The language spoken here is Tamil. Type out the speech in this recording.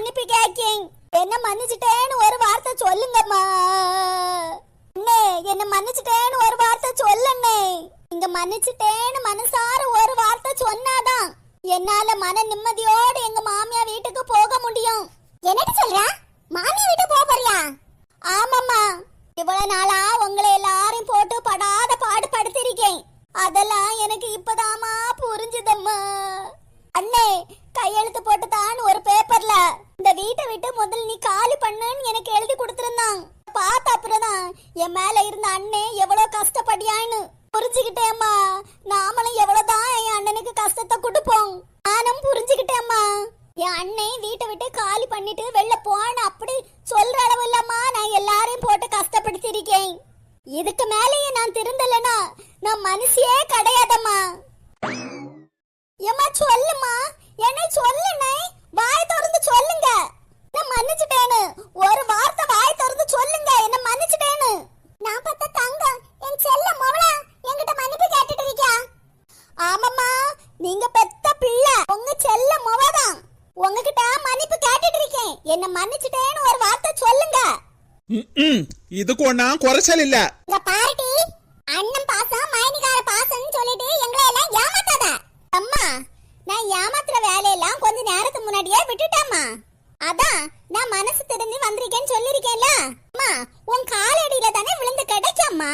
மன்னிப்பு கேக்கேன். என்ன மன்னிச்சிட்டேன்னு ஒரு வார்த்தை சொல்லுங்கம்மா. அண்ணே என்ன மன்னிச்சிட்டேன்னு ஒரு வார்த்தை சொல்லுண்ணே. இங்க மன்னிச்சிட்டேன்னு மனசார ஒரு வார்த்தை சொன்னாதான் என்னால மன நிம்மதியோடு எங்க மாமியா வீட்டுக்கு போக முடியும். என்னடி சொல்ற? மாமியா வீட்டுக்கு போக போறியா? ஆமாம்மா. இவ்வளவு நாளா உங்களை எல்லாரையும் போட்டு படாத பாடு படுத்திருக்கேன். அதெல்லாம் எனக்கு இப்பதாமா புரிஞ்சுதம்மா. அண்ணே கையெழுத்து போட்டுதான் ஒரு பேப்பர்ல இந்த வீட்டை விட்டு முதல்ல நீ காலி பண்ணுன்னு எனக்கு எழுதி கொடுத்திருந்தான். பார்த்த அப்புறம்தான் என் மேல இருந்த அண்ணே எவ்வளவு கஷ்டப்படியான்னு புரிஞ்சுக்கிட்டேம்மா. நாமளும் எவ்வளவுதான் என் அண்ணனுக்கு கஷ்டத்தை கொடுப்போம். நானும் புரிஞ்சுக்கிட்டேம்மா. என் அண்ணே வீட்டை விட்டு காலி பண்ணிட்டு வெளில போன அப்படி சொல்ற அளவு இல்லம்மா நான் எல்லாரையும் போட்டு கஷ்டப்படுத்திருக்கேன். இதுக்கு மேலேயே நான் திருந்தலனா நான் மனுஷியே கிடையாதம்மா. ஏம்மா சொல்லுமா, என்ன சொல்லுனே, வாய் திறந்து சொல்லுங்க. நான் மன்னிச்சிட்டேன்னு ஒரு வார்த்தை வாய் திறந்து சொல்லுங்க. என்ன மன்னிச்சிட்டேன்னு. நான் பார்த்த தங்கம் என் செல்ல மவளா என்கிட்ட மன்னிப்பு கேட்டுட்டு இருக்கியா? ஆமாம்மா, நீங்க பெத்த பிள்ளை, உங்க செல்ல மவதான். உங்ககிட்ட மன்னிப்பு கேட்டுட்டு இருக்கேன். என்ன மன்னிச்சிட்டேன்னு ஒரு வார்த்தை சொல்லுங்க. இதுக்கு ஒண்ணா குறைச்சல் இல்ல. இந்த பாட்டி அண்ணன் பாசம் மைனிகார பாசம்னு சொல்லிட்டு எங்களை எல்லாம் ஏமாத்தாத. அம்மா நான் ஏமாத்துற வேலையெல்லாம் கொஞ்ச நேரத்துக்கு முன்னாடியே விட்டுட்டேம்மா. அதான் நான் மனசு திரும்பி வந்திருக்கேன்னு சொல்லிருக்கேன்ல. அம்மா உன் காலடியில தானே விழுந்து கிடைச்சம்மா.